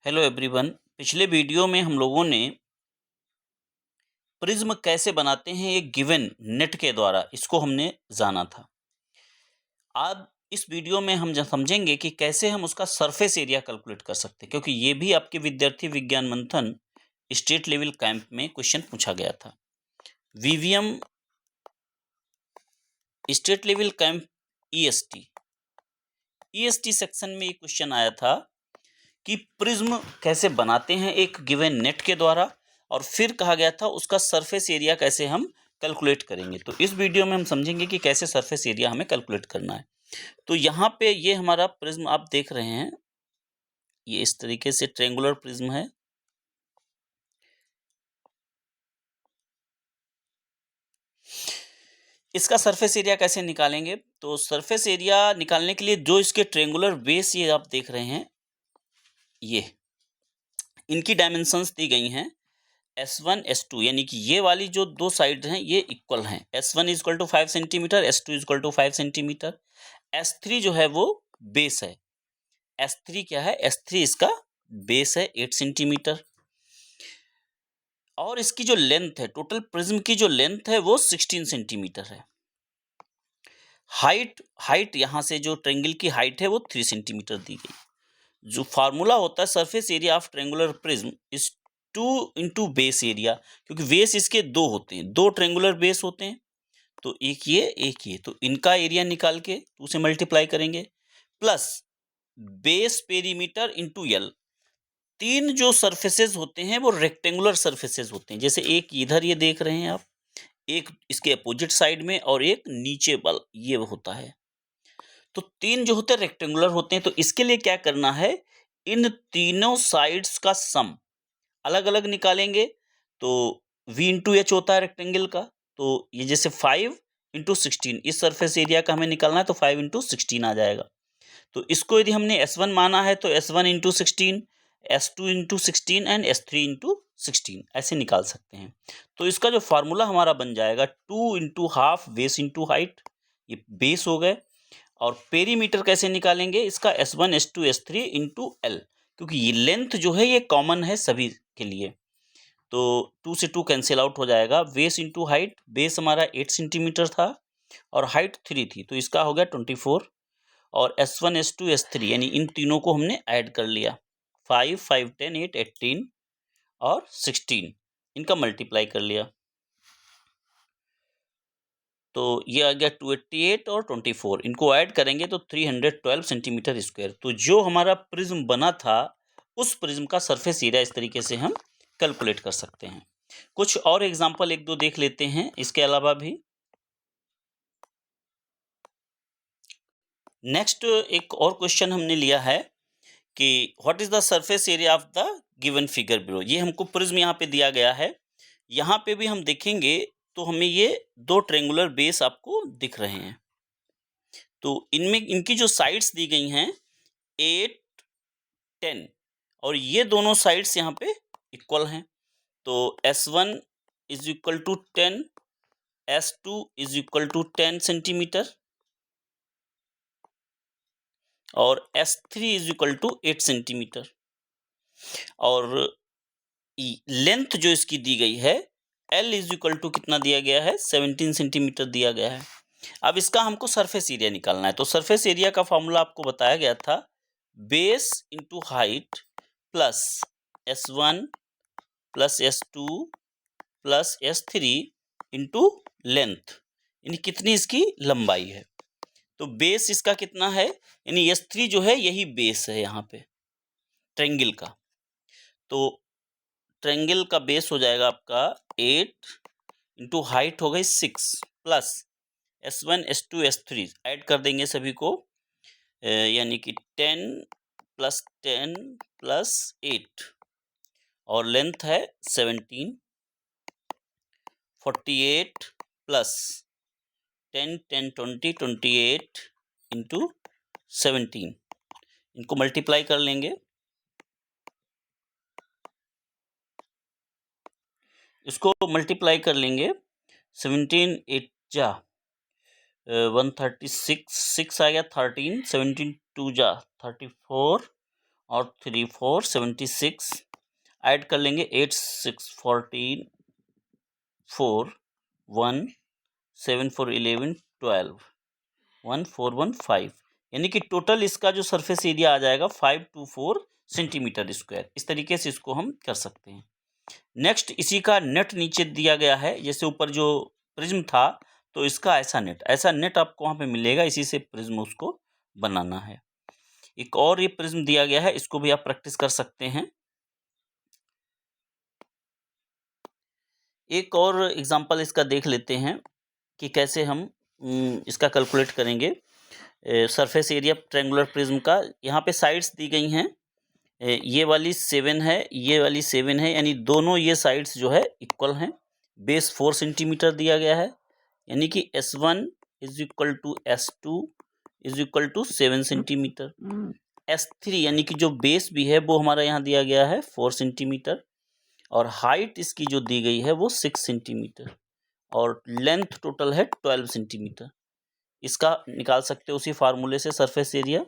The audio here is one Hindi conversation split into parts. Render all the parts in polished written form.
Hello everyone. पिछले वीडियो में हम लोगों ने प्रिज्म कैसे बनाते हैं एक गिवन नेट के द्वारा, इसको हमने जाना था। आज इस वीडियो में हम समझेंगे कि कैसे हम उसका सरफेस एरिया कैलकुलेट कर सकते हैं, क्योंकि ये भी आपके विद्यार्थी विज्ञान मंथन स्टेट लेवल कैंप में क्वेश्चन पूछा गया था। VVM state level camp EST section में ये क्वेश्चन आया था कि प्रिज्म कैसे बनाते हैं एक गिवन नेट के द्वारा, और फिर कहा गया था उसका सरफेस एरिया कैसे हम कैलकुलेट करेंगे। तो इस वीडियो में हम समझेंगे कि कैसे सरफेस एरिया हमें कैलकुलेट करना है। तो यहाँ पे ये हमारा प्रिज्म आप देख रहे हैं, ये इस तरीके से ट्रेंगुलर प्रिज्म है। इसका सरफेस एरिया कैसे निकालेंगे? तो सरफेस एरिया निकालने के लिए जो इसके ट्रेंगुलर बेस ये आप देख रहे हैं, ये इनकी डायमेंशंस दी गई हैं S1 S2, यानी कि ये वाली जो दो साइड हैं ये इक्वल हैं। S1 is equal to 5 centimetre, S2 is equal to 5 centimetre. S3 जो है वो बेस है। S3 क्या है? S3 इसका बेस है 8 सेंटीमीटर, और इसकी जो लेंथ है, टोटल प्रिज्म की जो लेंथ है वो 16 सेंटीमीटर है। हाइट यहाँ से जो ट्रेंगल की हाइट है वो 3 सेंटीमीटर दी गई। जो फार्मूला होता है surface area of triangular prism is 2 into base area, क्योंकि बेस इसके दो होते हैं, दो ट्रेंगुलर बेस होते हैं, तो एक ये, तो इनका एरिया निकाल के 2 से मल्टीप्लाई करेंगे, plus base perimeter into L. तीन जो सरफेसेस होते हैं वो रेक्टेंगुलर सरफेसेस होते हैं, जैसे एक इधर ये देख रहे हैं आप, एक इसके अपोजिट साइड में, और एक नीचे बल ये होता है। तो तीन जो होते हैं रेक्टेंगुलर होते हैं। तो इसके लिए क्या करना है, इन तीनों साइड्स का सम अलग अलग निकालेंगे। तो v इंटू एच होता है रेक्टेंगल का, तो ये जैसे 5 इंटू 16 इस सरफेस एरिया का हमें निकालना है, तो 5 इंटू 16 आ जाएगा। तो इसको यदि हमने S1 माना है तो S1 into 16, S2 into 16 and S3 into 16 ऐसे निकाल सकते हैं। तो इसका जो फार्मूला हमारा बन जाएगा 2 into half base into height, ये बेस हो गए। और पेरीमीटर कैसे निकालेंगे इसका? S1 S2 S3 into L, क्योंकि ये लेंथ जो है ये कॉमन है सभी के लिए, तो 2 से 2 कैंसिल आउट हो जाएगा। बेस इंटू हाइट, बेस हमारा 8 सेंटीमीटर था और हाइट 3 थी, तो इसका हो गया 24। और S1 S2 S3 यानी इन तीनों को हमने ऐड कर लिया, 5 5 10 8 18 और 16, इनका मल्टीप्लाई कर लिया, तो ये आ गया 288 और 24, इनको ऐड करेंगे तो 312 सेंटीमीटर स्क्वायर। तो जो हमारा प्रिज्म बना था उस प्रिज्म का सरफेस एरिया इस तरीके से हम कैलकुलेट कर सकते हैं। कुछ और एग्जांपल एक दो देख लेते हैं इसके अलावा भी। नेक्स्ट एक और क्वेश्चन हमने लिया है कि what is the surface area of the given figure below. ये हमको प्रिज्म यहाँ पे दिया गया है। यहाँ पे भी हम देखेंगे तो हमें ये दो ट्रेंगुलर बेस आपको दिख रहे हैं, तो इनमें इनकी जो साइड्स दी गई हैं 8 10, और ये दोनों साइड्स यहाँ पे इक्वल हैं। तो S1 is equal to 10, S2 is equal to 10 centimetre और S3 is equal to 8 centimetre. और लेंथ जो इसकी दी गई है L इज इक्वल टू कितना दिया गया है? 17 सेंटीमीटर दिया गया है। अब इसका हमको सरफेस एरिया निकालना है। तो सरफेस एरिया का फॉर्मूला आपको बताया गया था, base into height plus S1 plus S2 plus S3 into length, यानी कितनी इसकी लंबाई है। तो बेस इसका कितना है, यानी S3 जो है यही बेस है यहाँ पे ट्रेंगल का। तो ट्रेंगल का बेस हो जाएगा आपका 8 इंटू हाइट हो गई 6 plus S1 S2 S3 add कर देंगे सभी को, यानी कि 10 प्लस 10 प्लस 8, और लेंथ है 17, 48 प्लस 10 10 20 28 इंटू 17, इनको मल्टीप्लाई कर लेंगे। इसको मल्टीप्लाई कर लेंगे, 17 8 जा 136, 6 आ गया 13, 17 2 जा 34 और 3 4 76 ऐड कर लेंगे 8 6 14 4 1 7 4 11 12 1 4 1 5 यानी कि टोटल इसका जो सरफेस एरिया आ जाएगा 524 सेंटीमीटर स्क्वायर। इस तरीके से इसको हम कर सकते हैं। नेक्स्ट इसी का नेट नीचे दिया गया है, जैसे ऊपर जो प्रिज्म था तो इसका ऐसा नेट आपको वहाँ पे मिलेगा, इसी से प्रिज्म उसको बनाना है। एक और ये प्रिज्म दिया गया है, इसको भी आप प्रैक्टिस कर सकते हैं। एक और एग्जांपल इसका देख लेते हैं कि कैसे हम इसका कैलकुलेट करेंगे सरफेस एरिया ट्रायंगुलर प्रिज्म का। यहाँ पे साइड्स दी गई हैं, ये वाली 7 है, ये वाली 7 है, यानी दोनों ये साइड्स जो है इक्वल हैं। बेस 4 सेंटीमीटर दिया गया है, यानी कि S1 is equal to S2 is equal to 7 centimetre. S3 यानी कि जो बेस भी है वो हमारा यहाँ दिया गया है 4 सेंटीमीटर, और हाइट इसकी जो दी गई है वो 6 सेंटीमीटर, और लेंथ टोटल है 12 सेंटीमीटर। इसका निकाल सकते हो उसी फार्मूले से surface area.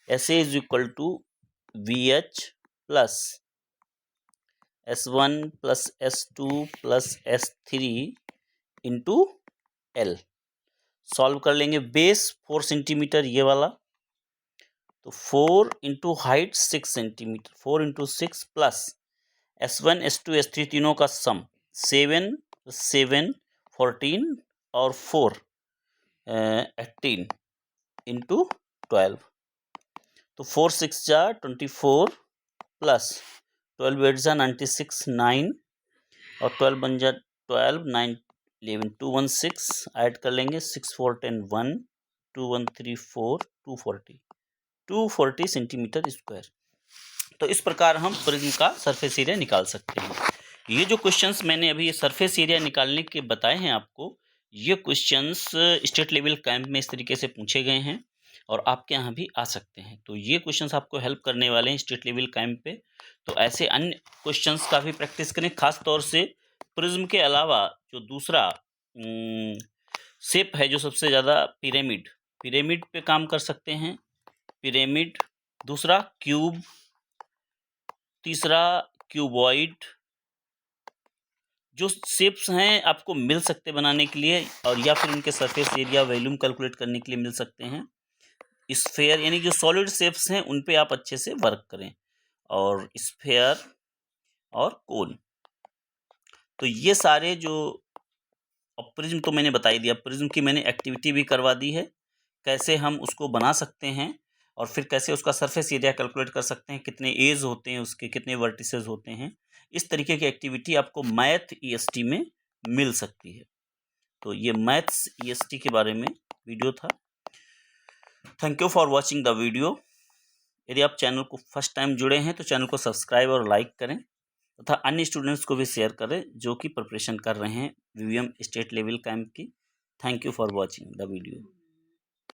SA is equal to VH plus S1 plus S2 plus S3 into L। Solve कर लेंगे। बेस 4 सेंटीमीटर ये वाला, तो 4 into height 6 centimetre, 4 into 6 plus S1 S2 S3 तीनों का सम 7 7 14 और 4 18 इंटू 12, तो 4 6 जा 24 प्लस 12 8 जा 96 9 और 12 बन जा 12 9 11 216 ऐड कर लेंगे 6 4 10 1 2 1 3 4 240 सेंटीमीटर स्क्वायर। तो इस प्रकार हम प्रिज्म का सरफेस एरिया निकाल सकते हैं। ये जो क्वेश्चंस मैंने अभी सरफेस एरिया निकालने के बताए हैं आपको, ये क्वेश्चंस स्टेट लेवल कैंप में इस तरीके से पूछे गए हैं और आपके यहाँ भी आ सकते हैं। तो ये क्वेश्चंस आपको हेल्प करने वाले हैं स्टेट लेवल कैंप पे। तो ऐसे अन्य क्वेश्चंस का भी प्रैक्टिस करें, खास तौर से प्रिज्म के अलावा जो दूसरा शेप है जो सबसे ज़्यादा पिरामिड पे काम कर सकते हैं। पिरामिड, दूसरा क्यूब, तीसरा क्यूबॉइड, जो शेप्स हैं आपको मिल सकते बनाने के लिए, और या फिर उनके सरफेस एरिया वॉल्यूम कैलकुलेट करने के लिए मिल सकते हैं। स्फेयर यानी जो सॉलिड शेप्स हैं उन पे आप अच्छे से वर्क करें, और स्फेयर और कोन। तो ये सारे जो, प्रिज्म तो मैंने बता ही दिया, प्रिज्म की मैंने एक्टिविटी भी करवा दी है, कैसे हम उसको बना सकते हैं और फिर कैसे उसका सरफेस एरिया कैलकुलेट कर सकते हैं, कितने एज होते हैं उसके, कितने वर्टिसेस होते हैं। इस तरीके की एक्टिविटी आपको मैथ EST में मिल सकती है। तो ये मैथ्स EST के बारे में वीडियो था। Thank you for watching the video. यदि आप चैनल को फर्स्ट टाइम जुड़े हैं तो चैनल को सब्सक्राइब और लाइक करें, तथा अन्य स्टूडेंट्स को भी शेयर करें जो कि प्रिपरेशन कर रहे हैं VVM स्टेट लेवल कैंप की। Thank you for watching the video.